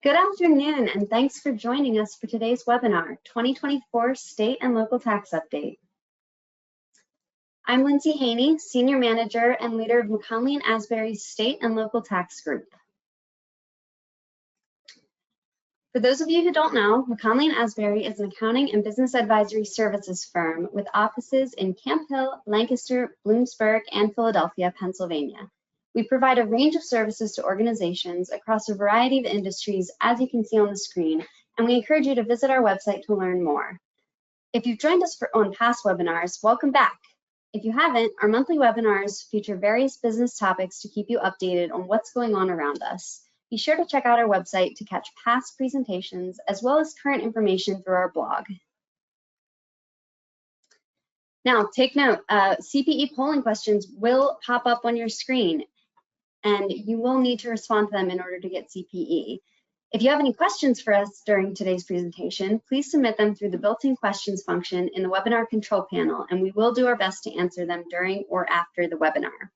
Good afternoon, and thanks for joining us for today's webinar, 2024 State and Local Tax Update. I'm Lindsey Haney, Senior Manager and leader of McKonly Asbury's State and Local Tax Group. For those of you who don't know, McKonly Asbury is an accounting and business advisory services firm with offices in Camp Hill, Lancaster, Bloomsburg, and Philadelphia, Pennsylvania. We provide a range of services to organizations across a variety of industries, as you can see on the screen, and we encourage you to visit our website to learn more. If you've joined us on past webinars, welcome back. If you haven't, our monthly webinars feature various business topics to keep you updated on what's going on around us. Be sure to check out our website to catch past presentations as well as current information through our blog. Now, take note, CPE polling questions will pop up on your screen, and you will need to respond to them in order to get CPE. If you have any questions for us during today's presentation, please submit them through the built-in questions function in the webinar control panel, and we will do our best to answer them during or after the webinar.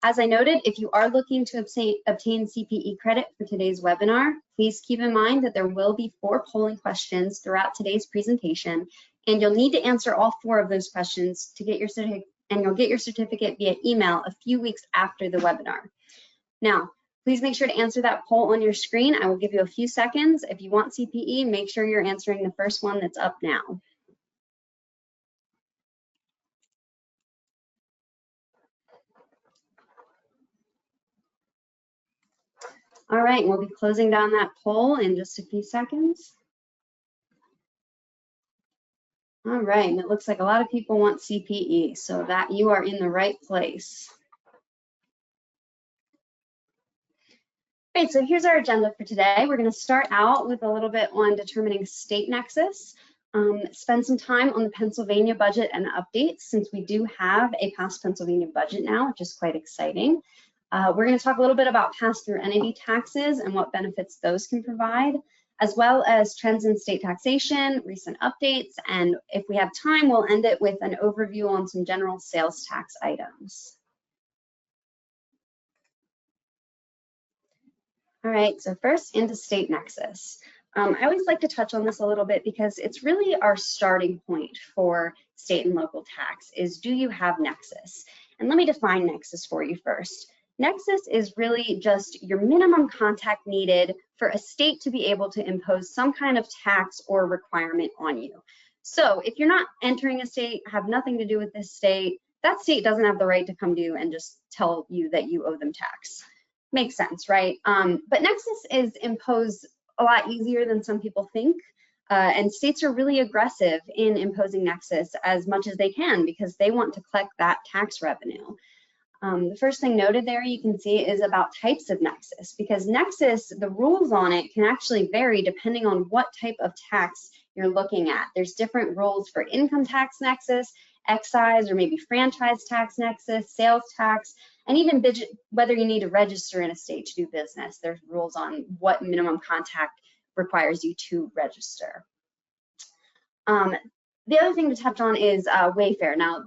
As I noted, if you are looking to obtain CPE credit for today's webinar, please keep in mind that there will be 4 polling questions throughout today's presentation, and you'll need to answer all 4 of those questions to get your certificate, and you'll get your certificate via email a few weeks after the webinar. Now, please make sure to answer that poll on your screen. I will give you a few seconds. If you want CPE, make sure you're answering the first one that's up now. All right, we'll be closing down that poll in just a few seconds. All right, and it looks like a lot of people want CPE, so that you are in the right place. Great, so here's our agenda for today. We're going to start out with a little bit on determining state nexus, spend some time on the Pennsylvania budget and updates, since we do have a past Pennsylvania budget now, which is quite exciting. We're going to talk a little bit about pass-through entity taxes and what benefits those can provide, as well as trends in state taxation, recent updates, and if we have time, we'll end it with an overview on some general sales tax items. All right, so first into state nexus. I always like to touch on this a little bit because it's really our starting point for state and local tax is, do you have nexus? And let me define nexus for you first. Nexus is really just your minimum contact needed for a state to be able to impose some kind of tax or requirement on you. So if you're not entering a state, have nothing to do with this state, that state doesn't have the right to come to you and just tell you that you owe them tax. Makes sense, right? But nexus is imposed a lot easier than some people think. And states are really aggressive in imposing nexus as much as they can because they want to collect that tax revenue. The first thing noted there you can see is about types of nexus, because nexus, the rules on it can actually vary depending on what type of tax you're looking at. There's different rules for income tax nexus, excise or maybe franchise tax nexus, sales tax, and even whether you need to register in a state to do business. There's rules on what minimum contact requires you to register. The other thing to touch on is Wayfair. Now,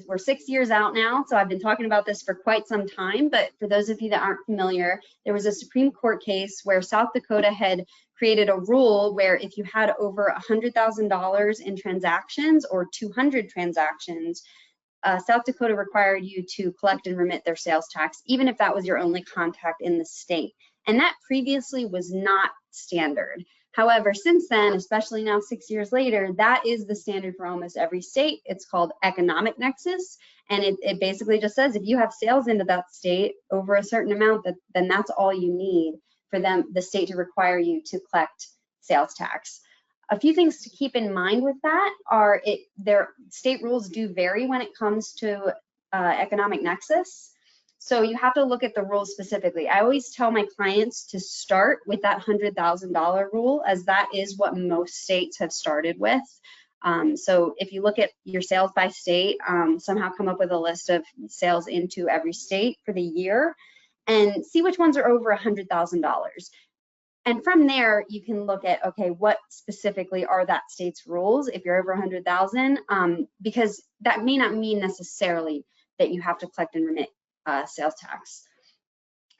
we're 6 years out now, so I've been talking about this for quite some time, but for those of you that aren't familiar, there was a Supreme Court case where South Dakota had created a rule where if you had over $100,000 in transactions or 200 transactions, South Dakota required you to collect and remit their sales tax, even if that was your only contact in the state. And that previously was not standard. However, since then, especially now 6 years later, that is the standard for almost every state. It's called economic nexus, and it basically just says if you have sales into that state over a certain amount, then that's all you need for the state to require you to collect sales tax. A few things to keep in mind with that are their state rules do vary when it comes to economic nexus. So you have to look at the rules specifically. I always tell my clients to start with that $100,000 rule, as that is what most states have started with. So if you look at your sales by state, somehow come up with a list of sales into every state for the year and see which ones are over $100,000. And from there, you can look at, okay, what specifically are that state's rules if you're over 100,000, because that may not mean necessarily that you have to collect and remit sales tax.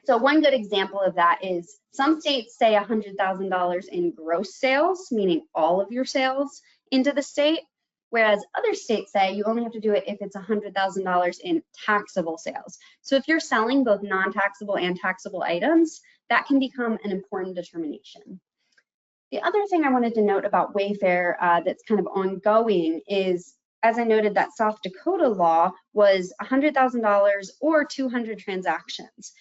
So one good example of that is some states say $100,000 in gross sales, meaning all of your sales into the state, whereas other states say you only have to do it if it's $100,000 in taxable sales. So if you're selling both non-taxable and taxable items, that can become an important determination. The other thing I wanted to note about Wayfair that's kind of ongoing is, as I noted, that South Dakota law was $100,000 or 200 transactions.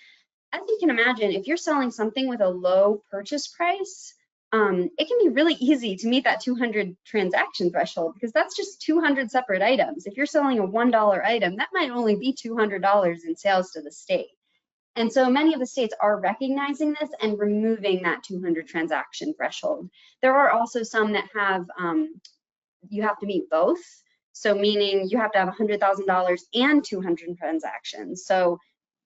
As you can imagine, if you're selling something with a low purchase price, it can be really easy to meet that 200 transaction threshold because that's just 200 separate items. If you're selling a $1 item, that might only be $200 in sales to the state. And so many of the states are recognizing this and removing that 200 transaction threshold. There are also some that have, you have to meet both. So meaning you have to have $100,000 and 200 transactions. So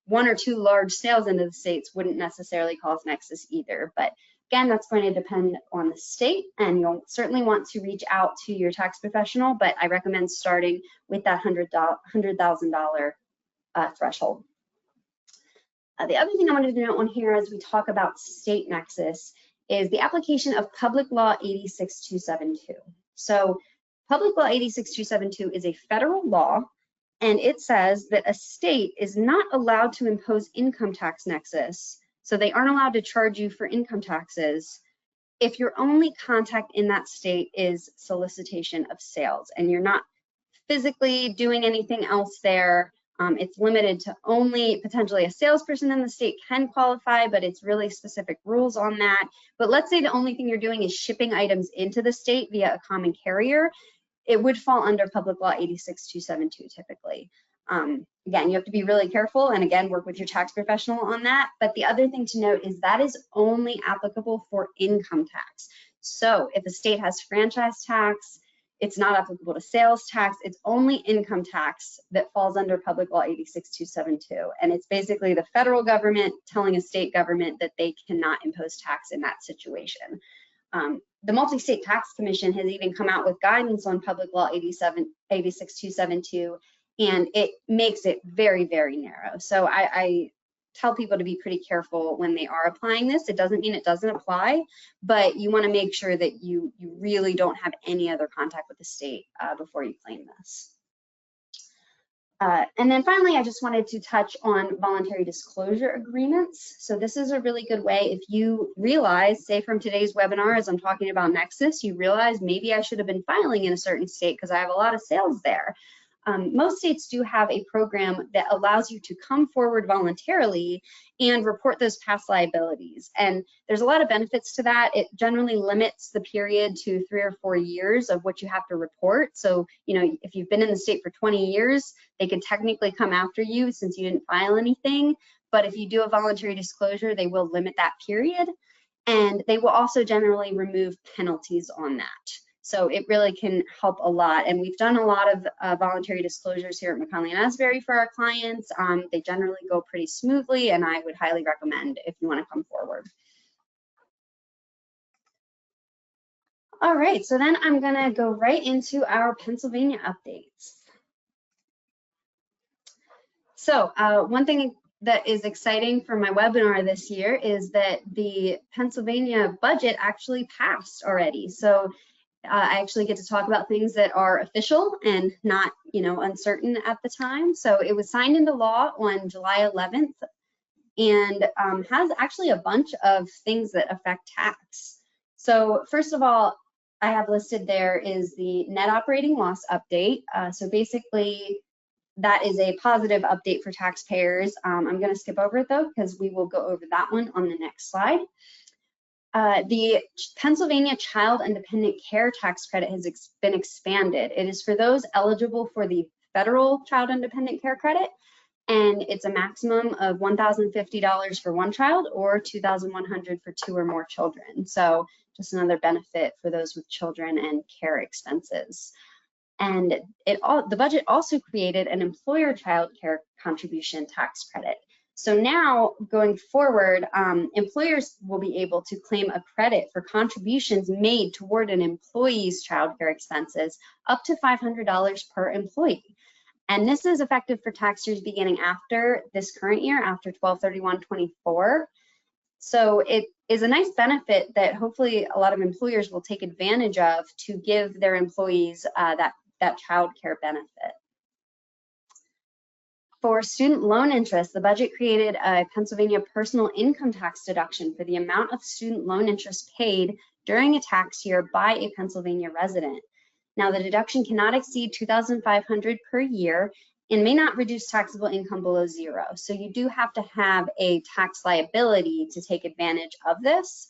1 or 2 large sales into the states wouldn't necessarily cause nexus either. But again, that's going to depend on the state, and you'll certainly want to reach out to your tax professional, but I recommend starting with that $100,000 threshold. The other thing I wanted to note on here as we talk about state nexus is the application of Public Law 86272. So Public Law 86272 is a federal law, and it says that a state is not allowed to impose income tax nexus. So they aren't allowed to charge you for income taxes if your only contact in that state is solicitation of sales and you're not physically doing anything else there. It's limited to only potentially a salesperson in the state can qualify, but it's really specific rules on that. But let's say the only thing you're doing is shipping items into the state via a common carrier. It would fall under Public Law 86272 typically. Again, you have to be really careful and again, work with your tax professional on that. But the other thing to note is that is only applicable for income tax. So if a state has franchise tax, it's not applicable to sales tax. It's only income tax that falls under Public Law 86272. And it's basically the federal government telling a state government that they cannot impose tax in that situation. The Multi-State Tax Commission has even come out with guidance on Public Law 86272, and it makes it very, very narrow. So I tell people to be pretty careful when they are applying this. It doesn't mean it doesn't apply, but you want to make sure that you really don't have any other contact with the state before you claim this. And then finally, I just wanted to touch on voluntary disclosure agreements. So this is a really good way if you realize, say from today's webinar, as I'm talking about Nexus, you realize maybe I should have been filing in a certain state because I have a lot of sales there. Most states do have a program that allows you to come forward voluntarily and report those past liabilities. And there's a lot of benefits to that. It generally limits the period to 3 or 4 years of what you have to report. So, you know, if you've been in the state for 20 years, they can technically come after you since you didn't file anything. But if you do a voluntary disclosure, they will limit that period. And they will also generally remove penalties on that. So it really can help a lot. And we've done a lot of voluntary disclosures here at McKonly Asbury for our clients. They generally go pretty smoothly, and I would highly recommend if you want to come forward. All right, so then I'm going to go right into our Pennsylvania updates. So one thing that is exciting for my webinar this year is that the Pennsylvania budget actually passed already. So I actually get to talk about things that are official and not, you know, uncertain at the time. So it was signed into law on July 11th and has actually a bunch of things that affect tax. So first of all, I have listed there is the net operating loss update. So basically, that is a positive update for taxpayers. I'm going to skip over it though, because we will go over that one on the next slide. The Pennsylvania Child and Dependent Care Tax Credit has been expanded. It is for those eligible for the federal Child and Dependent Care Credit, and it's a maximum of $1,050 for one child or $2,100 for 2 or more children. So just another benefit for those with children and care expenses. And the budget also created an employer child care contribution tax credit. So now going forward, employers will be able to claim a credit for contributions made toward an employee's child care expenses up to $500 per employee. And this is effective for tax years beginning after this current year, after 12/31/24. So it is a nice benefit that hopefully a lot of employers will take advantage of to give their employees that child care benefit. For student loan interest, the budget created a Pennsylvania personal income tax deduction for the amount of student loan interest paid during a tax year by a Pennsylvania resident. Now, the deduction cannot exceed $2,500 per year and may not reduce taxable income below zero. So you do have to have a tax liability to take advantage of this.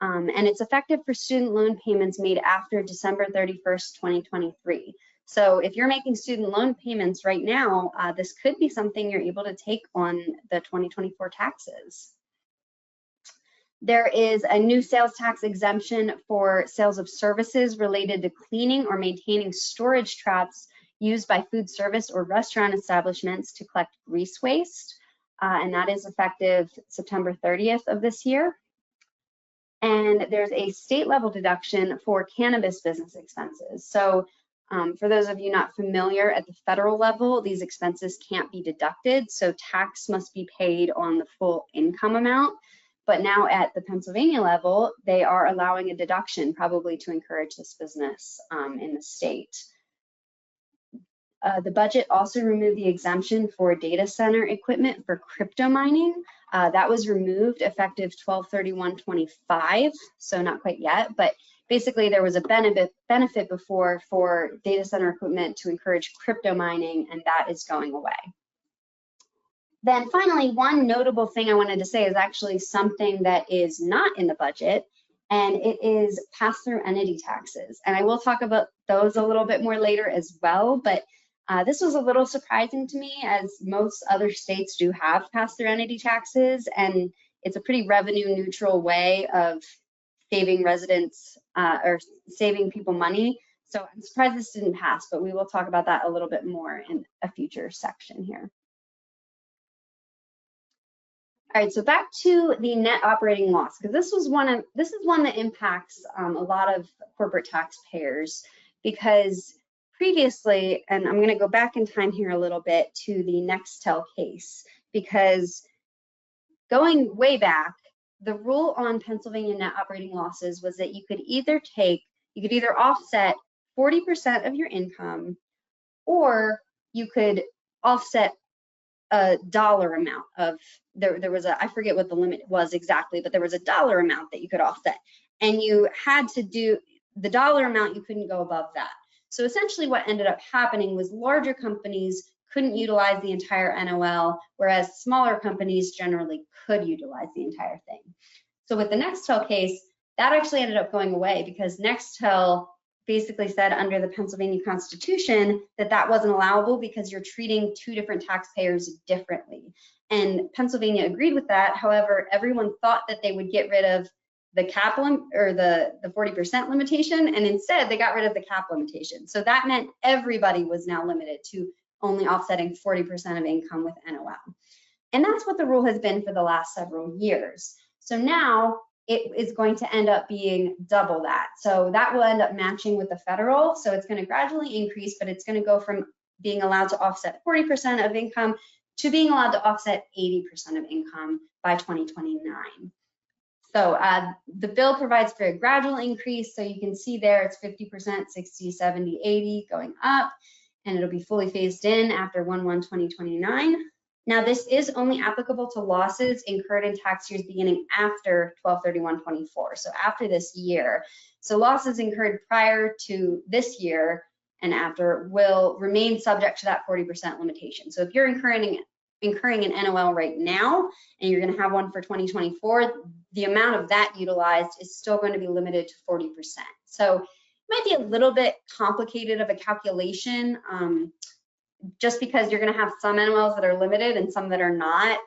And it's effective for student loan payments made after December 31st, 2023. So if you're making student loan payments right now, this could be something you're able to take on the 2024 taxes. There is a new sales tax exemption for sales of services related to cleaning or maintaining storage traps used by food service or restaurant establishments to collect grease waste. And that is effective September 30th of this year. And there's a state level deduction for cannabis business expenses. So for those of you not familiar, at the federal level, these expenses can't be deducted. So tax must be paid on the full income amount. But now at the Pennsylvania level, they are allowing a deduction probably to encourage this business in the state. The budget also removed the exemption for data center equipment for crypto mining. That was removed effective 12/31/25, so not quite yet, but basically there was a benefit before for data center equipment to encourage crypto mining, and that is going away. Then finally, one notable thing I wanted to say is actually something that is not in the budget, and it is pass-through entity taxes. And I will talk about those a little bit more later as well, but this was a little surprising to me, as most other states do have pass-through entity taxes, and it's a pretty revenue neutral way of saving residents or saving people money. So I'm surprised this didn't pass, but we will talk about that a little bit more in a future section here. All right, so back to the net operating loss, because this is one that impacts a lot of corporate taxpayers, because previously, and I'm going to go back in time here a little bit to the Nextel case, because going way back, the rule on Pennsylvania net operating losses was that you could either offset 40% of your income, or you could offset a dollar amount of, there was a, I forget what the limit was exactly, but there was a dollar amount that you could offset, and you had to do the dollar amount, you couldn't go above that. So essentially what ended up happening was larger companies couldn't utilize the entire NOL, whereas smaller companies generally could utilize the entire thing. So with the Nextel case, that actually ended up going away, because Nextel basically said under the Pennsylvania Constitution that that wasn't allowable because you're treating two different taxpayers differently. And Pennsylvania agreed with that. However, everyone thought that they would get rid of the cap or the 40% limitation, and instead they got rid of the cap limitation. So that meant everybody was now limited to only offsetting 40% of income with NOL. And that's what the rule has been for the last several years. So now it is going to end up being double that. So that will end up matching with the federal. So it's going to gradually increase, but it's going to go from being allowed to offset 40% of income to being allowed to offset 80% of income by 2029. So the bill provides for a gradual increase. So you can see there it's 50%, 60, 70, 80 going up, and it'll be fully phased in after 1/1/2029. Now, this is only applicable to losses incurred in tax years beginning after 12/31/24, so after this year. So losses incurred prior to this year and after will remain subject to that 40% limitation. So if you're incurring an NOL right now and you're going to have one for 2024, the amount of that utilized is still going to be limited to 40%. So it might be a little bit complicated of a calculation, just because you're going to have some NOLs that are limited and some that are not.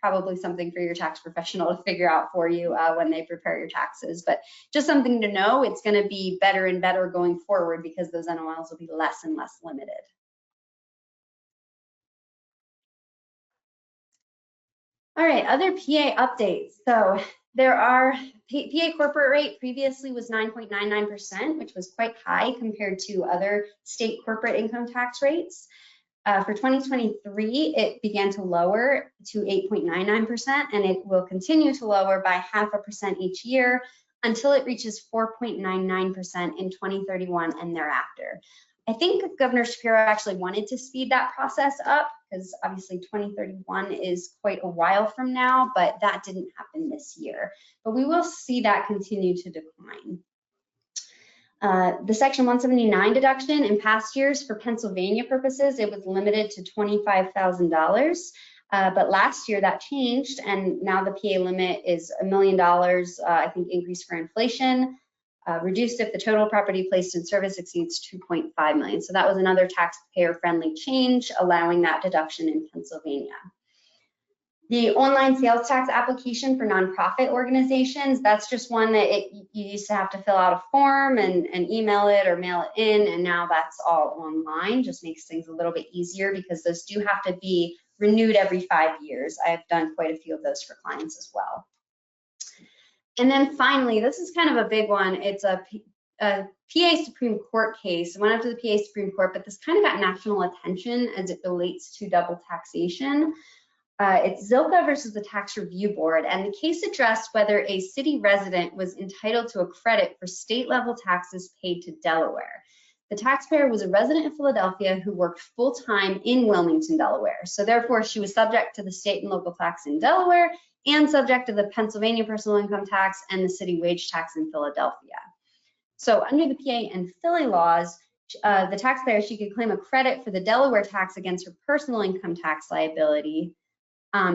Probably something for your tax professional to figure out for you when they prepare your taxes. But just something to know, it's going to be better and better going forward because those NOLs will be less and less limited. All right, other PA updates. So there are, PA corporate rate previously was 9.99%, which was quite high compared to other state corporate income tax rates. For 2023, it began to lower to 8.99%, and it will continue to lower by 0.5% each year until it reaches 4.99% in 2031 and thereafter. I think Governor Shapiro actually wanted to speed that process up because obviously 2031 is quite a while from now, but that didn't happen this year. But we will see that continue to decline. The Section 179 deduction in past years for Pennsylvania purposes, it was limited to $25,000. But last year that changed, and now the PA limit is $1 million, I think increased for inflation, reduced if the total property placed in service exceeds 2.5 million. So that was another taxpayer-friendly change, allowing that deduction in Pennsylvania. The online sales tax application for nonprofit organizations, that's just one that you used to have to fill out a form and email it or mail it in, and now that's all online. Just makes things a little bit easier because those do have to be renewed every 5 years. I've done quite a few of those for clients as well. And then finally, this is kind of a big one. It's a PA Supreme Court case. It went up to the PA Supreme Court, but this kind of got national attention as it relates to double taxation. It's Zilka versus the Tax Review Board, and the case addressed whether a city resident was entitled to a credit for state-level taxes paid to Delaware. The taxpayer was a resident of Philadelphia who worked full-time in Wilmington, Delaware. So therefore, she was subject to the state and local tax in Delaware and subject to the Pennsylvania personal income tax and the city wage tax in Philadelphia. So under the PA and Philly laws, the taxpayer, she could claim a credit for the Delaware tax against her personal income tax liability.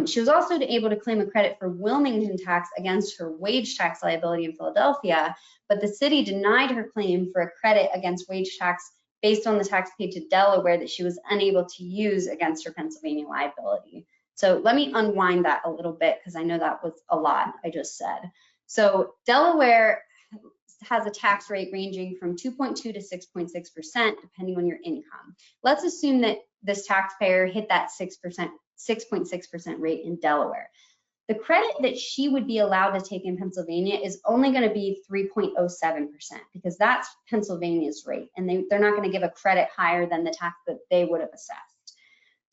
She was also able to claim a credit for Wilmington tax against her wage tax liability in Philadelphia, but the city denied her claim for a credit against wage tax based on the tax paid to Delaware that she was unable to use against her Pennsylvania liability. So let me unwind that a little bit because I know that was a lot I just said. So Delaware has a tax rate ranging from 2.2 to 6.6% depending on your income. Let's assume that this taxpayer hit that 6.6% rate in Delaware. The credit that she would be allowed to take in Pennsylvania is only going to be 3.07% because that's Pennsylvania's rate, and they're not going to give a credit higher than the tax that they would have assessed.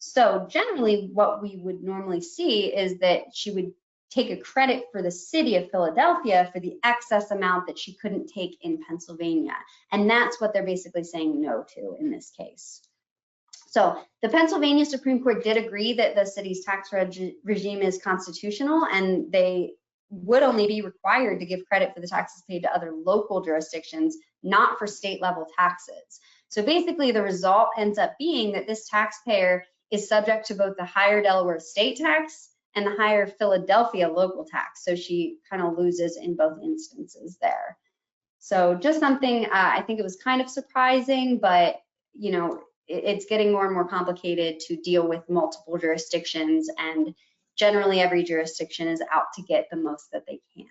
So generally what we would normally see is that she would take a credit for the city of Philadelphia for the excess amount that she couldn't take in Pennsylvania. And that's what they're basically saying no to in this case. So the Pennsylvania Supreme Court did agree that the city's tax regime is constitutional, and they would only be required to give credit for the taxes paid to other local jurisdictions, not for state level taxes. So basically the result ends up being that this taxpayer is subject to both the higher Delaware state tax and the higher Philadelphia local tax. So she kind of loses in both instances there. So just something, I think it was kind of surprising, but you know, it's getting more and more complicated to deal with multiple jurisdictions, and generally every jurisdiction is out to get the most that they can.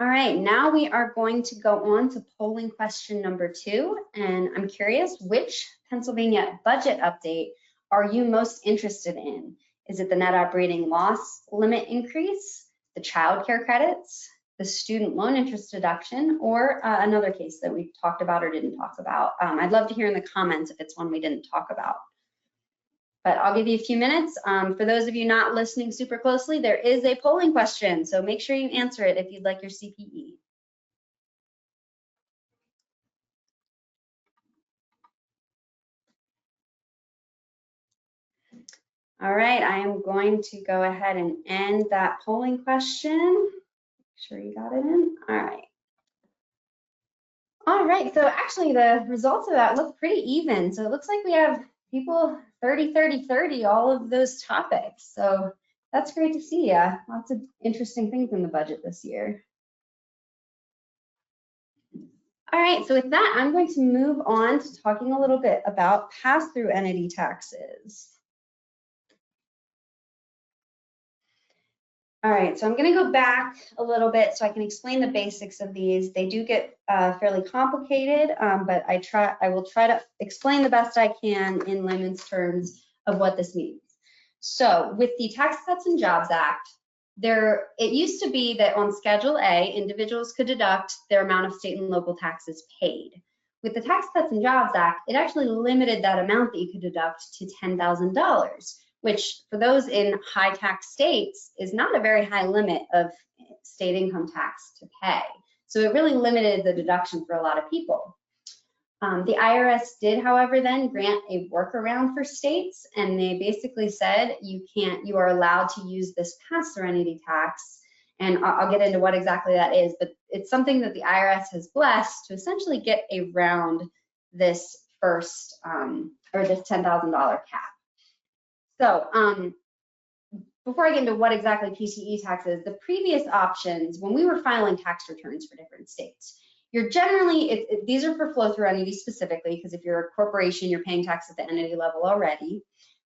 All right, now we are going to go on to polling question number 2, and I'm curious, which Pennsylvania budget update are you most interested in? Is it the net operating loss limit increase, the child care credits, the student loan interest deduction, or another case that we talked about or didn't talk about? I'd love to hear in the comments if it's one we didn't talk about. But I'll give you a few minutes. For those of you not listening super closely, there is a polling question, so make sure you answer it if you'd like your CPE. All right, I am going to go ahead and end that polling question. Make sure you got it in. All right. All right, so actually the results of that look pretty even. So it looks like we have people 30, 30, 30, all of those topics. So that's great to see. Lots of interesting things in the budget this year. All right, so with that, I'm going to move on to talking a little bit about pass-through entity taxes. All right, so I'm going to go back a little bit so I can explain the basics of these. They do get fairly complicated, but I will try to explain the best I can in layman's terms of what this means. So with the Tax Cuts and Jobs Act, it used to be that on Schedule A, individuals could deduct their amount of state and local taxes paid. With the Tax Cuts and Jobs Act, it actually limited that amount that you could deduct to $10,000, which for those in high tax states is not a very high limit of state income tax to pay. So it really limited the deduction for a lot of people. The IRS did, however, then grant a workaround for states, and they basically said you are allowed to use this pass-through tax, and I'll get into what exactly that is, but it's something that the IRS has blessed to essentially get around this first, or this $10,000 cap. So before I get into what exactly PTE tax is, the previous options, when we were filing tax returns for different states, you're generally, these are for flow-through entities specifically, because if you're a corporation, you're paying tax at the entity level already.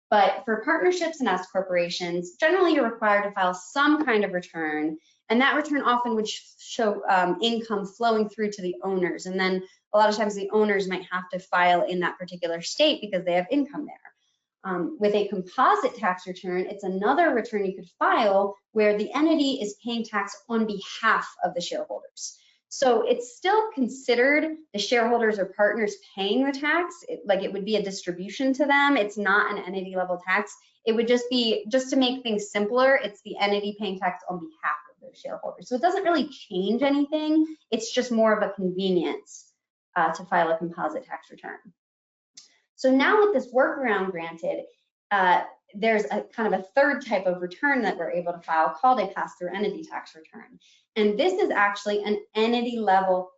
But for partnerships and S corporations, generally you're required to file some kind of return, and that return often would show income flowing through to the owners. And then a lot of times the owners might have to file in that particular state because they have income there. With a composite tax return, it's another return you could file where the entity is paying tax on behalf of the shareholders. So it's still considered the shareholders or partners paying the tax, like it would be a distribution to them. It's not an entity level tax. It would just be, just to make things simpler, it's the entity paying tax on behalf of their shareholders. So it doesn't really change anything. It's just more of a convenience to file a composite tax return. So now with this workaround granted, there's a kind of a third type of return that we're able to file called a pass-through entity tax return. And this is actually an entity level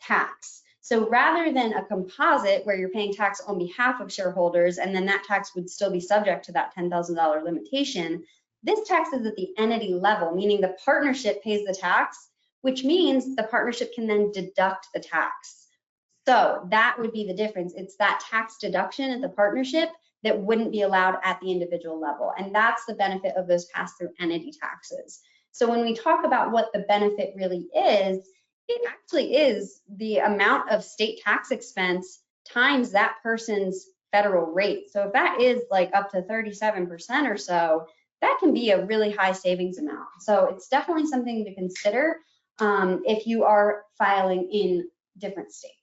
tax. So rather than a composite where you're paying tax on behalf of shareholders and then that tax would still be subject to that $10,000 limitation, this tax is at the entity level, meaning the partnership pays the tax, which means the partnership can then deduct the tax. So that would be the difference. It's that tax deduction at the partnership that wouldn't be allowed at the individual level. And that's the benefit of those pass-through entity taxes. So when we talk about what the benefit really is, it actually is the amount of state tax expense times that person's federal rate. So if that is like up to 37% or so, that can be a really high savings amount. So it's definitely something to consider if you are filing in different states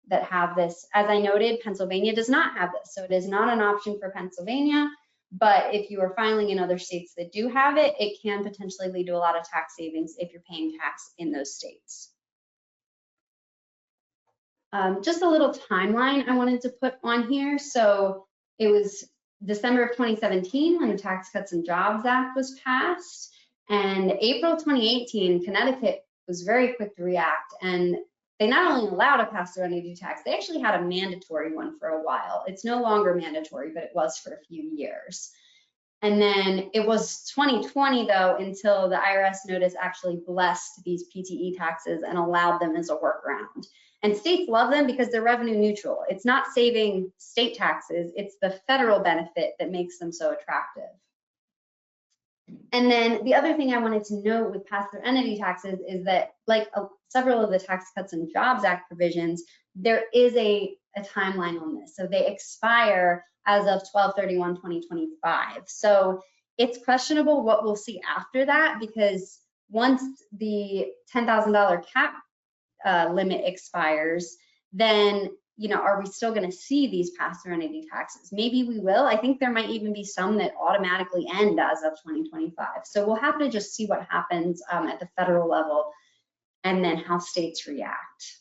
that have this. As I noted, Pennsylvania does not have this, so it is not an option for Pennsylvania, but if you are filing in other states that do have it, it can potentially lead to a lot of tax savings if you're paying tax in those states. Just a little timeline I wanted to put on here. So it was December of 2017 when the Tax Cuts and Jobs Act was passed, and April 2018, Connecticut was very quick to react, and they not only allowed a pass-through entity tax, they actually had a mandatory one for a while. It's no longer mandatory, but it was for a few years. And then it was 2020 though, until the IRS notice actually blessed these PTE taxes and allowed them as a workaround. And states love them because they're revenue neutral. It's not saving state taxes, it's the federal benefit that makes them so attractive. And then the other thing I wanted to note with pass-through entity taxes is that, like several of the Tax Cuts and Jobs Act provisions, there is a timeline on this. So they expire as of 12/31/2025. So it's questionable what we'll see after that, because once the $10,000 cap limit expires, then are we still going to see these pass-through entity taxes? Maybe we will. I think there might even be some that automatically end as of 2025. So we'll have to just see what happens at the federal level and then how states react.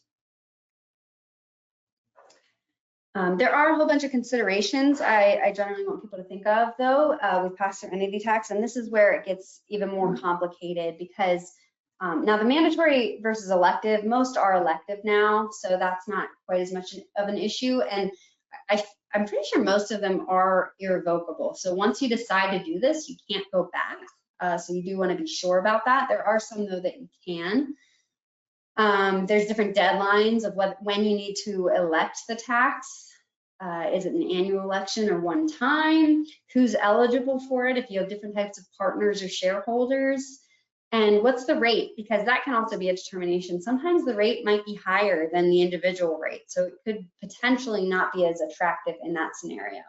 There are a whole bunch of considerations I generally want people to think of though with pass-through entity tax, and this is where it gets even more complicated because now the mandatory versus elective, most are elective now, so that's not quite as much of an issue. And I'm pretty sure most of them are irrevocable. So once you decide to do this, you can't go back. So you do want to be sure about that. There are some though that you can. There's different deadlines of when you need to elect the tax. Is it an annual election or one time? Who's eligible for it if you have different types of partners or shareholders? And what's the rate? Because that can also be a determination. Sometimes the rate might be higher than the individual rate, so it could potentially not be as attractive in that scenario.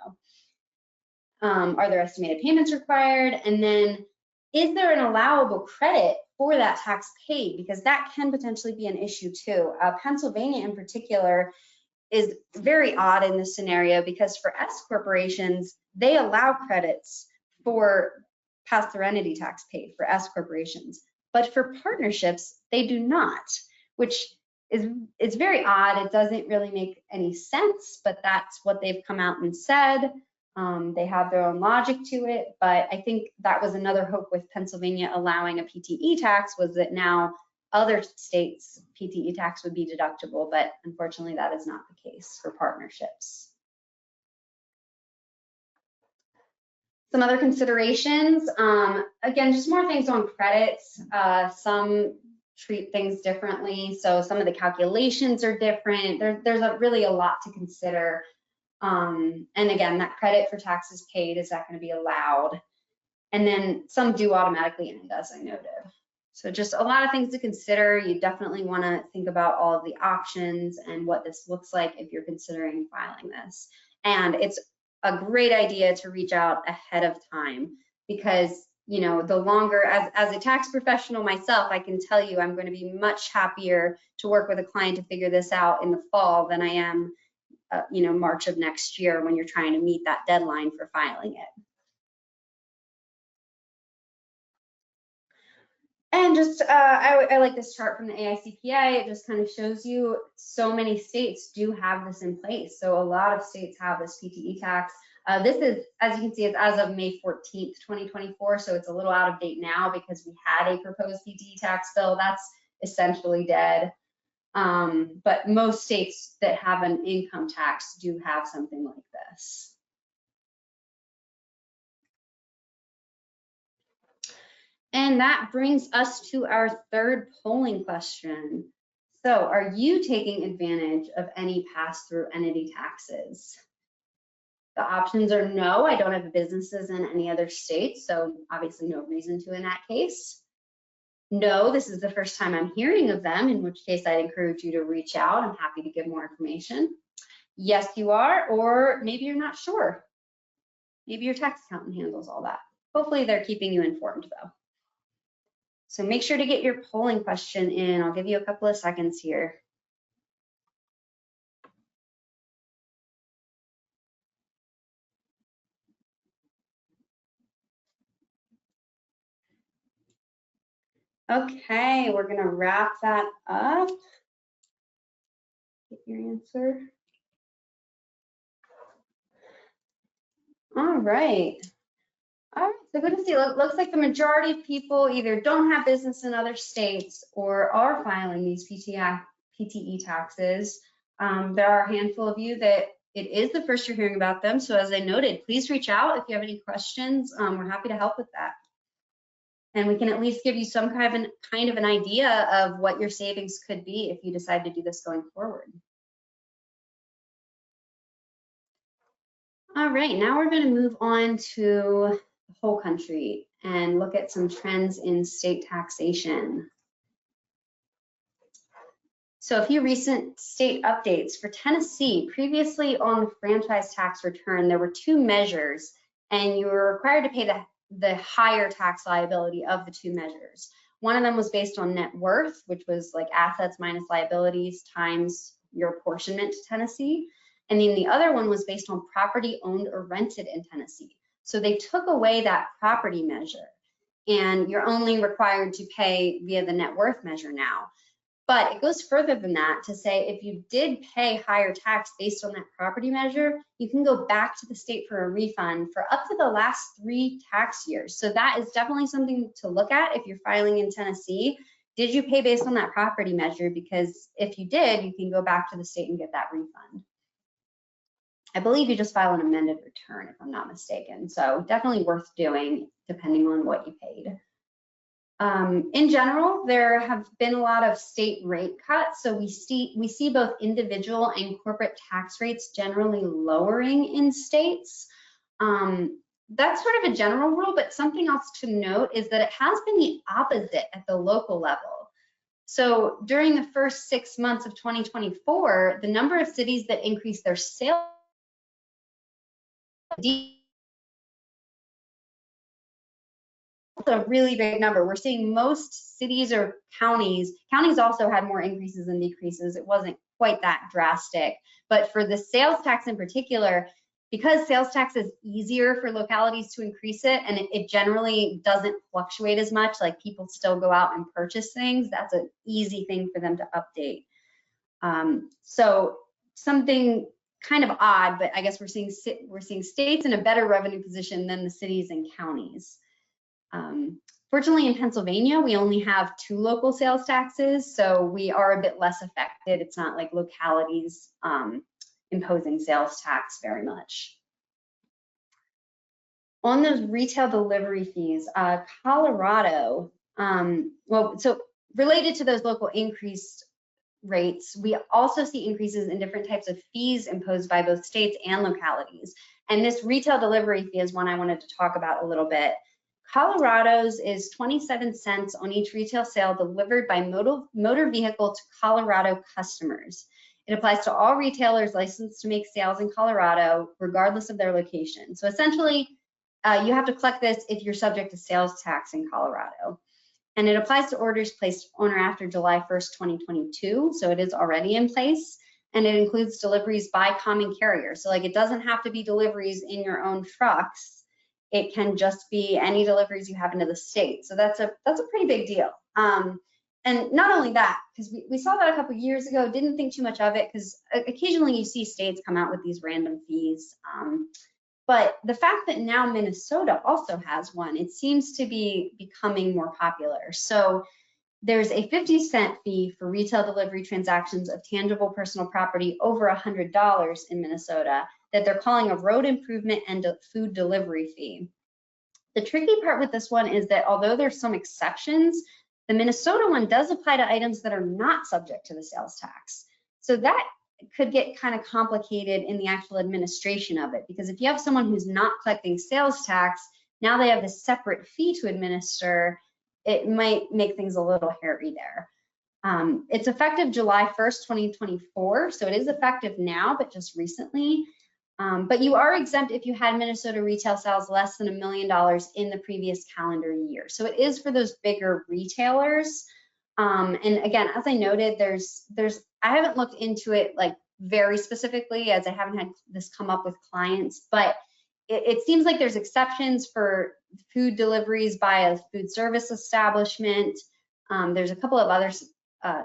Are there estimated payments required? And then, is there an allowable credit for that tax paid? Because that can potentially be an issue too. Pennsylvania in particular, is very odd in this scenario because for S corporations, they allow credits for pass-through entity tax paid for S corporations, but for partnerships, they do not, which is very odd. It doesn't really make any sense, but that's what they've come out and said. They have their own logic to it, but I think that was another hope with Pennsylvania allowing a PTE tax, was that now other states' PTE tax would be deductible, but unfortunately that is not the case for partnerships. Some other considerations, again, just more things on credits. Some treat things differently, so some of the calculations are different. There's really a lot to consider. And again, that credit for taxes paid, is that going to be allowed? And then some do automatically end, as I noted. So just a lot of things to consider. You definitely want to think about all of the options and what this looks like if you're considering filing this. And it's a great idea to reach out ahead of time because, you know, the longer, as a tax professional myself, I can tell you I'm going to be much happier to work with a client to figure this out in the fall than I am, you know, March of next year when you're trying to meet that deadline for filing it. And just, I like this chart from the AICPA. It just kind of shows you so many states do have this in place. So a lot of states have this PTE tax. This is, as you can see, it's as of May 14th, 2024. So it's a little out of date now because we had a proposed PTE tax bill. That's essentially dead. But most states that have an income tax do have something like this. And that brings us to our third polling question. So are you taking advantage of any pass-through entity taxes? The options are no, I don't have businesses in any other states, so obviously no reason to in that case. No, this is the first time I'm hearing of them, in which case I'd encourage you to reach out. I'm happy to give more information. Yes, you are, or maybe you're not sure. Maybe your tax accountant handles all that. Hopefully they're keeping you informed though. So make sure to get your polling question in. I'll give you a couple of seconds here. Okay, we're gonna wrap that up. Get your answer. All right. All right, so good to see. Looks like the majority of people either don't have business in other states or are filing these PTE taxes. There are a handful of you that it is the first you're hearing about them. So as I noted, please reach out if you have any questions. We're happy to help with that. And we can at least give you some kind of an idea of what your savings could be if you decide to do this going forward. All right, now we're going to move on to the whole country and look at some trends in state taxation. So a few recent state updates. For Tennessee, previously on the franchise tax return, there were two measures, and you were required to pay the higher tax liability of the two measures. One of them was based on net worth, which was like assets minus liabilities times your apportionment to Tennessee. And then the other one was based on property owned or rented in Tennessee. So they took away that property measure, and you're only required to pay via the net worth measure now. But it goes further than that to say if you did pay higher tax based on that property measure, you can go back to the state for a refund for up to the last 3 tax years. So that is definitely something to look at if you're filing in Tennessee. Did you pay based on that property measure? Because if you did, you can go back to the state and get that refund. I believe you just file an amended return if I'm not mistaken. So definitely worth doing depending on what you paid. In general, there have been a lot of state rate cuts. So we see both individual and corporate tax rates generally lowering in states. That's sort of a general rule, but something else to note is that it has been the opposite at the local level. So during the first 6 months of 2024, the number of cities that increased their sales a really big number. We're seeing most cities or counties also had more increases and decreases. It wasn't quite that drastic. But for the sales tax in particular, because sales tax is easier for localities to increase it, and it generally doesn't fluctuate as much, like people still go out and purchase things, that's an easy thing for them to update. So something kind of odd, but I guess we're seeing states in a better revenue position than the cities and counties. Fortunately, in Pennsylvania, we only have 2 local sales taxes, so we are a bit less affected. It's not like localities imposing sales tax very much. On those retail delivery fees, Colorado, well, so related to those local increased rates, we also see increases in different types of fees imposed by both states and localities. And this retail delivery fee is one I wanted to talk about a little bit. Colorado's is 27 cents on each retail sale delivered by motor vehicle to Colorado customers. It applies to all retailers licensed to make sales in Colorado, regardless of their location. So essentially, you have to collect this if you're subject to sales tax in Colorado. And it applies to orders placed on or after July 1st, 2022. So it is already in place. And it includes deliveries by common carriers. So like it doesn't have to be deliveries in your own trucks. It can just be any deliveries you have into the state. So that's a pretty big deal. And not only that, because we saw that a couple years ago, didn't think too much of it because occasionally you see states come out with these random fees. But the fact that now Minnesota also has one, it seems to be becoming more popular. So there's a 50-cent fee for retail delivery transactions of tangible personal property over $100 in Minnesota that they're calling a road improvement and a food delivery fee. The tricky part with this one is that although there's some exceptions, the Minnesota one does apply to items that are not subject to the sales tax. So that could get kind of complicated in the actual administration of it, because if you have someone who's not collecting sales tax, now they have this separate fee to administer, it might make things a little hairy there. It's effective July 1st, 2024, so it is effective now, but just recently. But you are exempt if you had Minnesota retail sales less than $1 million in the previous calendar year. So it is for those bigger retailers. And again, as I noted, I haven't looked into it like very specifically, as I haven't had this come up with clients, but it seems like there's exceptions for food deliveries by a food service establishment. There's a couple of other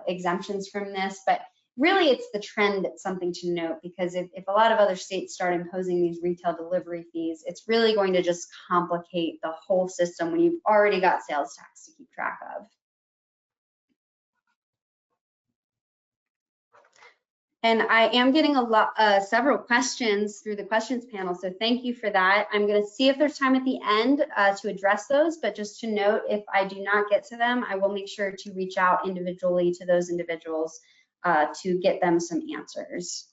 exemptions from this, but really it's the trend that's something to note, because if a lot of other states start imposing these retail delivery fees, it's really going to just complicate the whole system when you've already got sales tax to keep track of. And I am getting several questions through the questions panel, so thank you for that. I'm going to see if there's time at the end to address those, but just to note, if I do not get to them, I will make sure to reach out individually to those individuals to get them some answers.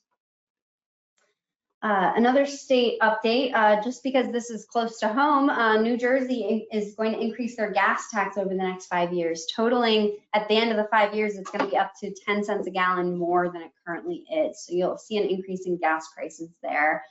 Another state update, just because this is close to home, New Jersey is going to increase their gas tax over the next 5 years, totaling at the end of the 5 years, it's going to be up to 10 cents a gallon more than it currently is. So you'll see an increase in gas prices there.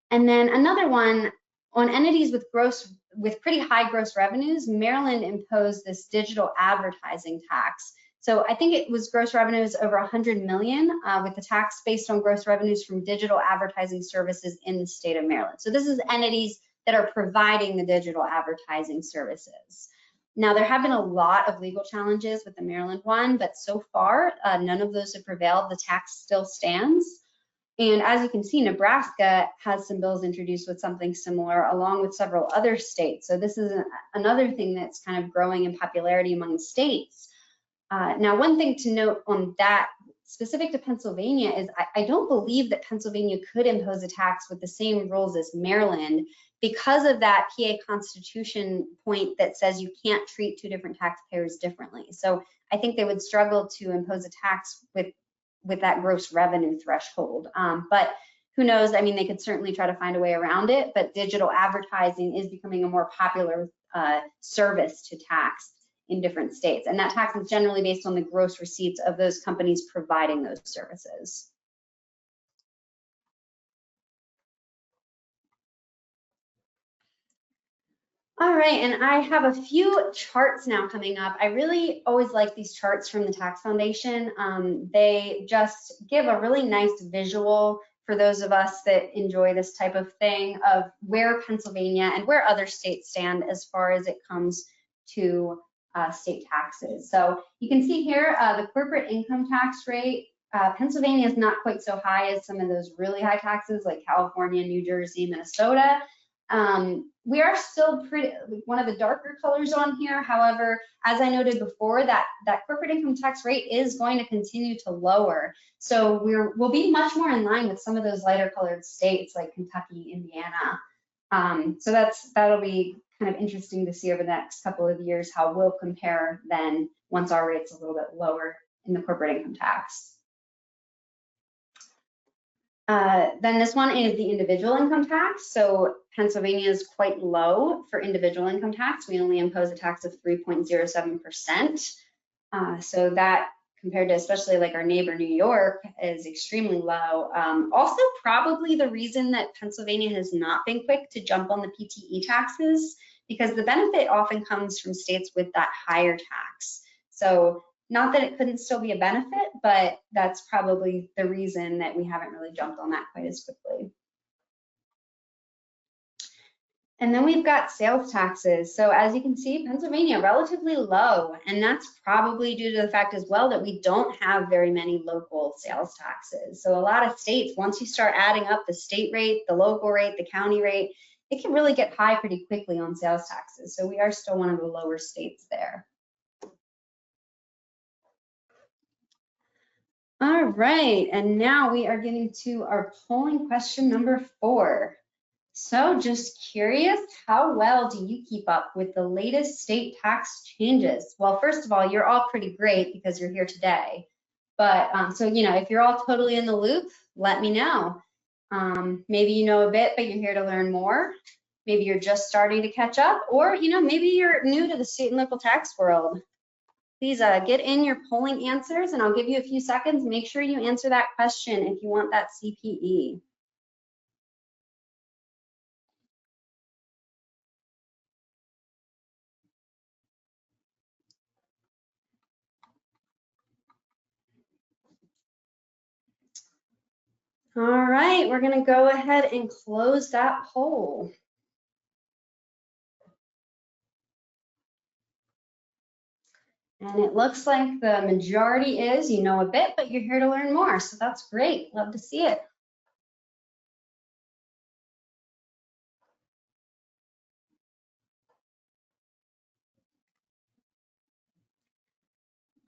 And then another one, on entities with pretty high gross revenues, Maryland imposed this digital advertising tax. So I think it was gross revenues over 100 million with the tax based on gross revenues from digital advertising services in the state of Maryland. So this is entities that are providing the digital advertising services. Now, there have been a lot of legal challenges with the Maryland one, but so far, none of those have prevailed. The tax still stands. And as you can see, Nebraska has some bills introduced with something similar, along with several other states. So this is another thing that's kind of growing in popularity among states. Now, one thing to note on that, specific to Pennsylvania, is I don't believe that Pennsylvania could impose a tax with the same rules as Maryland because of that PA Constitution point that says you can't treat 2 different taxpayers differently. So I think they would struggle to impose a tax with that gross revenue threshold. But who knows? I mean, they could certainly try to find a way around it, but digital advertising is becoming a more popular service to tax in different states. And that tax is generally based on the gross receipts of those companies providing those services. All right, and I have a few charts now coming up. I really always like these charts from the Tax Foundation. They just give a really nice visual for those of us that enjoy this type of thing of where Pennsylvania and where other states stand as far as it comes to state taxes. So you can see here the corporate income tax rate. Pennsylvania is not quite so high as some of those really high taxes like California, New Jersey, Minnesota. We are still pretty, one of the darker colors on here. However, as I noted before, that corporate income tax rate is going to continue to lower. So we'll be much more in line with some of those lighter colored states like Kentucky, Indiana. So that'll be kind of interesting to see over the next couple of years how we'll compare then once our rate's a little bit lower in the corporate income tax. Then this one is the individual income tax. So Pennsylvania is quite low for individual income tax. We only impose a tax of 3.07%. So that compared to especially like our neighbor New York is extremely low. Also probably the reason that Pennsylvania has not been quick to jump on the PTE taxes, because the benefit often comes from states with that higher tax. So not that it couldn't still be a benefit, but that's probably the reason that we haven't really jumped on that quite as quickly. And then we've got sales taxes. So as you can see, Pennsylvania, relatively low. And that's probably due to the fact as well that we don't have very many local sales taxes. So a lot of states, once you start adding up the state rate, the local rate, the county rate, it can really get high pretty quickly on sales taxes. So we are still one of the lower states there. All right, and now we are getting to our polling question number 4. So just curious, how well do you keep up with the latest state tax changes? Well, first of all, you're all pretty great because you're here today. But so, you know, if you're all totally in the loop, let me know. Maybe you know a bit, but you're here to learn more. Maybe you're just starting to catch up, or, you know, maybe you're new to the state and local tax world. Please get in your polling answers, and I'll give you a few seconds. Make sure you answer that question if you want that CPE. All right, we're gonna go ahead and close that poll. And it looks like the majority is, you know a bit, but you're here to learn more. So that's great, love to see it.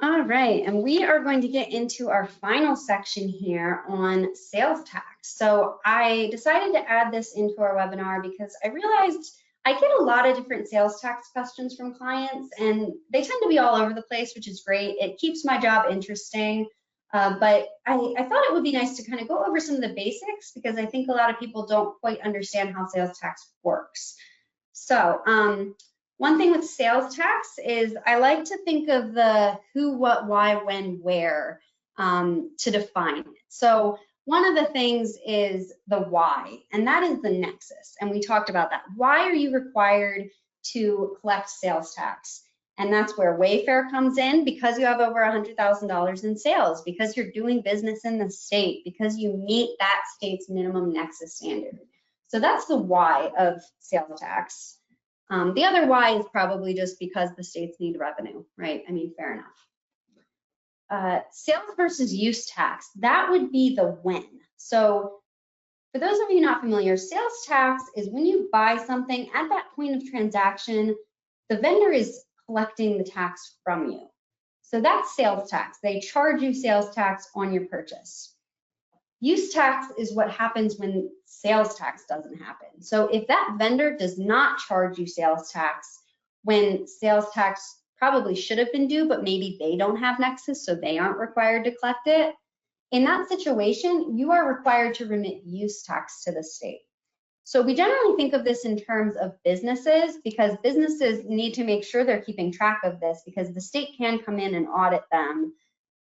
All right, and we are going to get into our final section here on sales tax. So I decided to add this into our webinar because I realized I get a lot of different sales tax questions from clients, and they tend to be all over the place, which is great. It keeps my job interesting, but I thought it would be nice to kind of go over some of the basics because I think a lot of people don't quite understand how sales tax works. So one thing with sales tax is I like to think of the who, what, why, when, where to define it. So one of the things is the why, and that is the nexus. And we talked about that. Why are you required to collect sales tax? And that's where Wayfair comes in, because you have over $100,000 in sales, because you're doing business in the state, because you meet that state's minimum nexus standard. So that's the why of sales tax. The other why is probably just because the states need revenue, right? I mean, fair enough. Sales versus use tax, that would be the when. So for those of you not familiar, sales tax is when you buy something at that point of transaction, the vendor is collecting the tax from you. So that's sales tax. They charge you sales tax on your purchase. Use tax is what happens when sales tax doesn't happen. So if that vendor does not charge you sales tax when sales tax probably should have been due, but maybe they don't have nexus, so they aren't required to collect it, in that situation, you are required to remit use tax to the state. So we generally think of this in terms of businesses, because businesses need to make sure they're keeping track of this, because the state can come in and audit them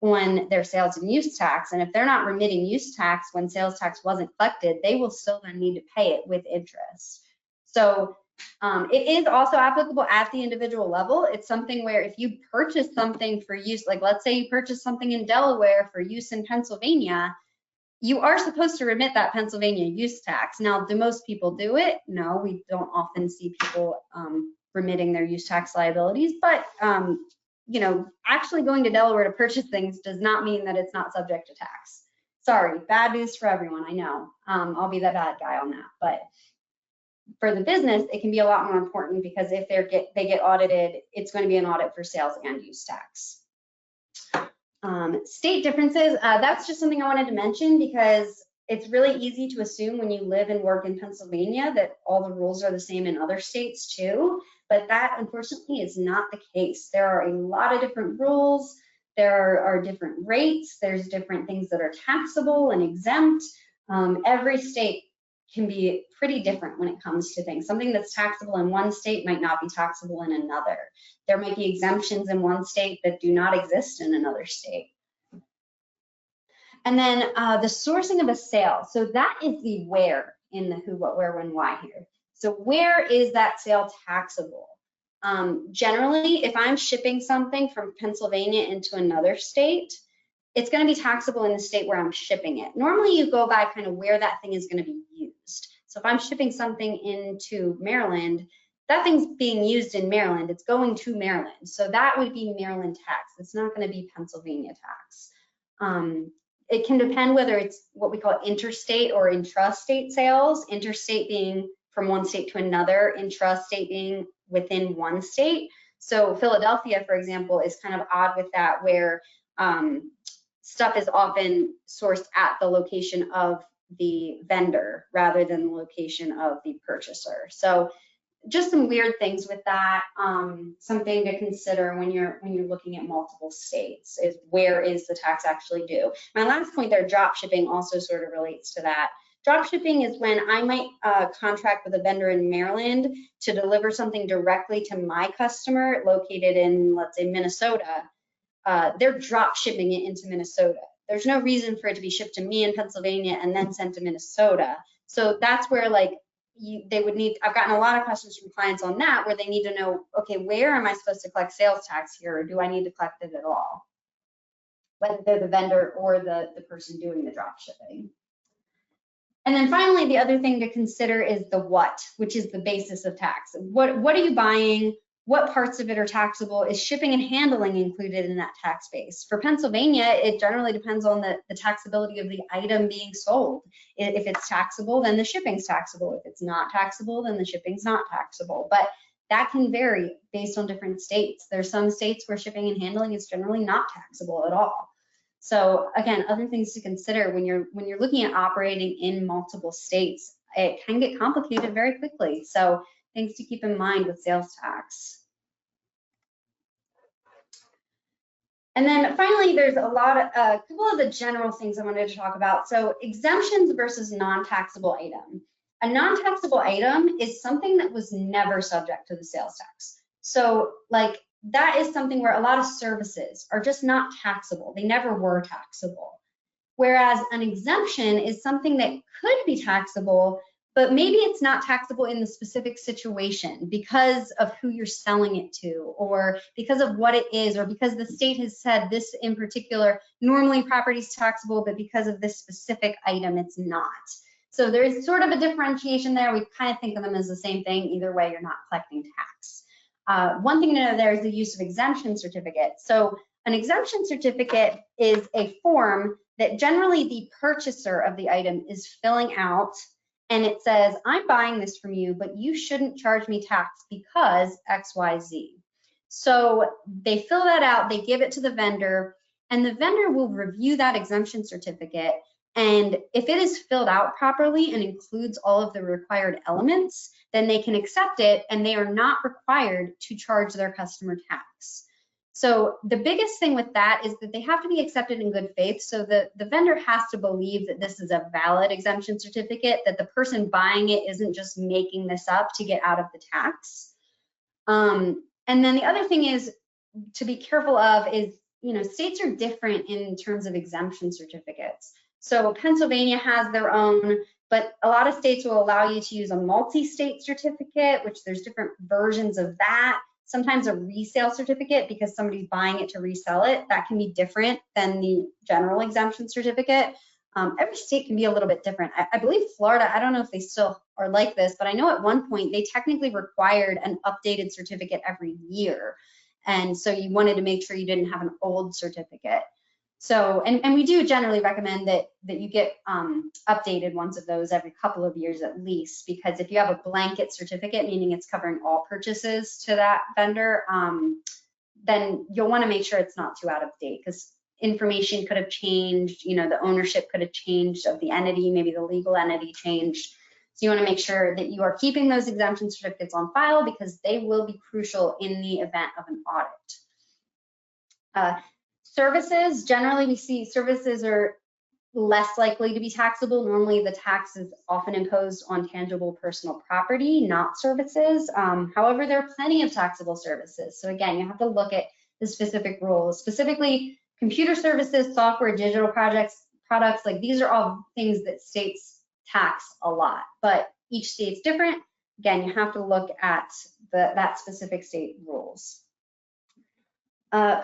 on their sales and use tax. And if they're not remitting use tax when sales tax wasn't collected, they will still then need to pay it with interest. So It is also applicable at the individual level. It's something where if you purchase something for use, like let's say you purchase something in Delaware for use in Pennsylvania, you are supposed to remit that Pennsylvania use tax. Now, do most people do it? No, we don't often see people remitting their use tax liabilities, but you know, actually going to Delaware to purchase things does not mean that it's not subject to tax. Sorry, bad news for everyone, I know. I'll be the bad guy on that, but for the business, it can be a lot more important because if they get audited, it's going to be an audit for sales and use tax. State differences, that's just something I wanted to mention because it's really easy to assume when you live and work in Pennsylvania that all the rules are the same in other states too, but that unfortunately is not the case. There are a lot of different rules, there are different rates, there's different things that are taxable and exempt. Every state can be pretty different when it comes to things. Something that's taxable in one state might not be taxable in another. There might be exemptions in one state that do not exist in another state. And then the sourcing of a sale. So that is the where in the who, what, where, when, why here. So where is that sale taxable? Generally, if I'm shipping something from Pennsylvania into another state, it's going to be taxable in the state where I'm shipping it. Normally, you go by kind of where that thing is going to be used. So if I'm shipping something into Maryland, that thing's being used in Maryland. It's going to Maryland. So that would be Maryland tax. It's not going to be Pennsylvania tax. It can depend whether it's what we call interstate or intrastate sales, interstate being from one state to another, intrastate being within one state. So Philadelphia, for example, is kind of odd with that, where stuff is often sourced at the location of the vendor rather than the location of the purchaser. So just some weird things with that. Something to consider when you're looking at multiple states is where is the tax actually due. My last point there, drop shipping, also sort of relates to that. Drop shipping is when I might contract with a vendor in Maryland to deliver something directly to my customer located in, let's say, Minnesota. They're drop shipping it into Minnesota. There's no reason for it to be shipped to me in Pennsylvania and then sent to Minnesota. So that's where like they would need, I've gotten a lot of questions from clients on that where they need to know, okay, where am I supposed to collect sales tax here, or do I need to collect it at all? Whether they're the vendor or the person doing the drop shipping. And then finally, the other thing to consider is the what, which is the basis of tax. What are you buying? What parts of it are taxable? Is shipping and handling included in that tax base? For Pennsylvania, it generally depends on the taxability of the item being sold. If it's taxable, then the shipping's taxable. If it's not taxable, then the shipping's not taxable. But that can vary based on different states. There's some states where shipping and handling is generally not taxable at all. So again, other things to consider when you're looking at operating in multiple states, it can get complicated very quickly. So things to keep in mind with sales tax. And then finally, there's a couple of the general things I wanted to talk about. So exemptions versus non-taxable item. A non-taxable item is something that was never subject to the sales tax. So like that is something where a lot of services are just not taxable. They never were taxable. Whereas an exemption is something that could be taxable, but maybe it's not taxable in the specific situation because of who you're selling it to, or because of what it is, or because the state has said this in particular, normally property is taxable, but because of this specific item, it's not. So there's sort of a differentiation there. We kind of think of them as the same thing. Either way, you're not collecting tax. One thing to know there is the use of exemption certificates. So an exemption certificate is a form that generally the purchaser of the item is filling out, and it says, I'm buying this from you, but you shouldn't charge me tax because XYZ. So they fill that out, they give it to the vendor, and the vendor will review that exemption certificate. And if it is filled out properly and includes all of the required elements, then they can accept it, and they are not required to charge their customer tax. So the biggest thing with that is that they have to be accepted in good faith. So the vendor has to believe that this is a valid exemption certificate, that the person buying it isn't just making this up to get out of the tax. And then the other thing is to be careful of is, states are different in terms of exemption certificates. So Pennsylvania has their own, But a lot of states will allow you to use a multi-state certificate, which there's different versions of that. Sometimes a resale certificate, because somebody's buying it to resell it, that can be different than the general exemption certificate. Every state can be a little bit different. I believe Florida, I don't know if they still are like this, but I know at one point they technically required an updated certificate every year. And so you wanted to make sure you didn't have an old certificate. So, and we do generally recommend that you get updated ones of those every couple of years at least, because if you have a blanket certificate, meaning it's covering all purchases to that vendor, then you'll want to make sure it's not too out of date, because information could have changed, you know, the ownership could have changed of the entity, maybe the legal entity changed. So you want to make sure that you are keeping those exemption certificates on file, because they will be crucial in the event of an audit. Services, generally we see services are less likely to be taxable. Normally the tax is often imposed on tangible personal property, not services. However, there are plenty of taxable services. So again, you have to look at the specific rules. Specifically, computer services, software, digital products, like these are all things that states tax a lot, but each state's different. Again, you have to look at that specific state rules.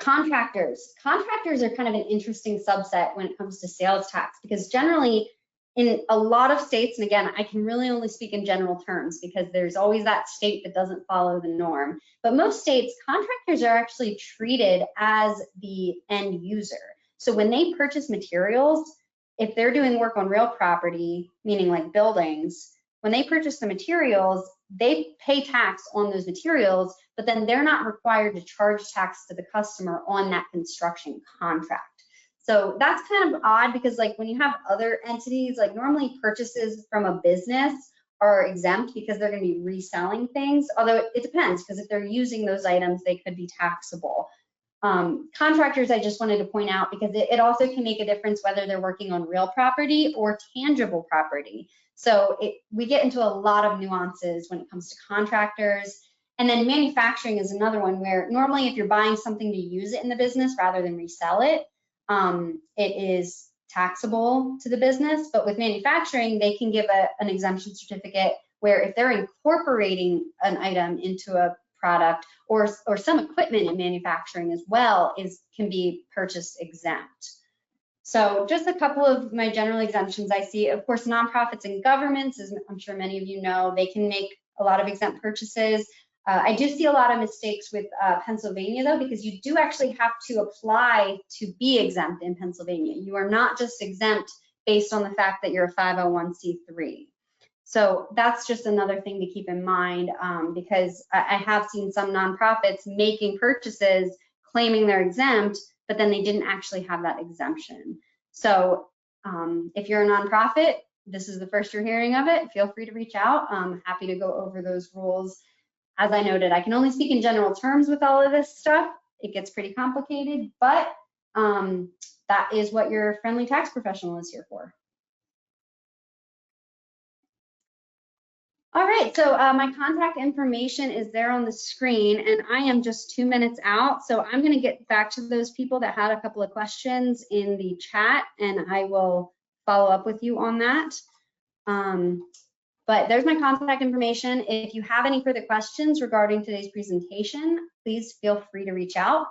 Contractors are kind of an interesting subset when it comes to sales tax, because generally in a lot of states, and again, I can really only speak in general terms because there's always that state that doesn't follow the norm, but most states, contractors are actually treated as the end user. So when they purchase materials, if they're doing work on real property, meaning like buildings, when they purchase the materials, they pay tax on those materials, but then they're not required to charge tax to the customer on that construction contract. So that's kind of odd, because like when you have other entities, like normally purchases from a business are exempt because they're going to be reselling things, although it depends, because if they're using those items, they could be taxable. Contractors, I just wanted to point out, because it also can make a difference whether they're working on real property or tangible property. So we get into a lot of nuances when it comes to contractors. And then manufacturing is another one where normally if you're buying something to use it in the business rather than resell it, it is taxable to the business. But with manufacturing, they can give an exemption certificate where if they're incorporating an item into a product, or some equipment in manufacturing as well, can be purchase exempt. So just a couple of my general exemptions I see. Of course, nonprofits and governments, as I'm sure many of you know, they can make a lot of exempt purchases. I do see a lot of mistakes with Pennsylvania though, because you do actually have to apply to be exempt in Pennsylvania. You are not just exempt based on the fact that you're a 501c3. So that's just another thing to keep in mind, because I have seen some nonprofits making purchases claiming they're exempt, but then they didn't actually have that exemption. So if you're a nonprofit, this is the first you're hearing of it, feel free to reach out. I'm happy to go over those rules. As I noted, I can only speak in general terms with all of this stuff. It gets pretty complicated, but that is what your friendly tax professional is here for. All right, so my contact information is there on the screen, and I am just 2 minutes out, so I'm going to get back to those people that had a couple of questions in the chat, and I will follow up with you on that. But there's my contact information. If you have any further questions regarding today's presentation, please feel free to reach out.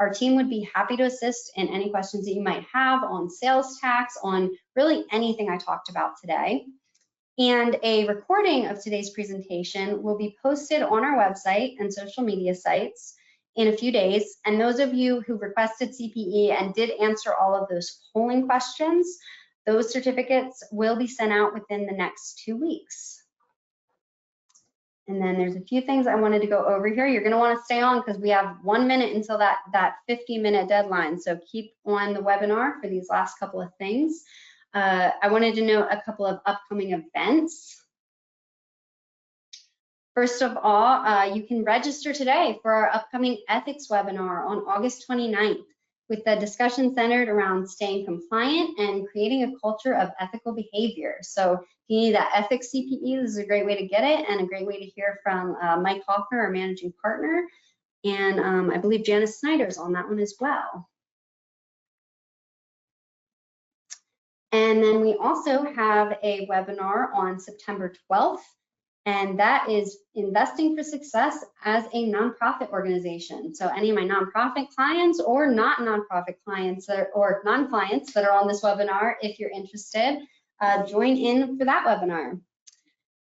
Our team would be happy to assist in any questions that you might have on sales tax, on really anything I talked about today. And a recording of today's presentation will be posted on our website and social media sites in a few days. And those of you who requested CPE and did answer all of those polling questions, those certificates will be sent out within the next 2 weeks. And then there's a few things I wanted to go over here. You're going to want to stay on because we have 1 minute until that 50-minute deadline. So keep on the webinar for these last couple of things. I wanted to note a couple of upcoming events. First of all, you can register today for our upcoming ethics webinar on August 29th, with the discussion centered around staying compliant and creating a culture of ethical behavior. So if you need that ethics CPE, this is a great way to get it, and a great way to hear from Mike Hoffner, our managing partner, and I believe Janice Snyder's on that one as well. And then we also have a webinar on September 12th, and that is Investing for Success as a Nonprofit Organization. So any of my nonprofit clients or not nonprofit clients or non-clients that are on this webinar, if you're interested, join in for that webinar.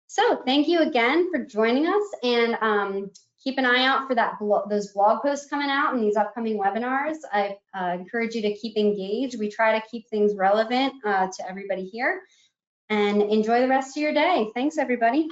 So thank you again for joining us, and keep an eye out for those blog posts coming out in these upcoming webinars. I encourage you to keep engaged. We try to keep things relevant to everybody here, and enjoy the rest of your day. Thanks, everybody.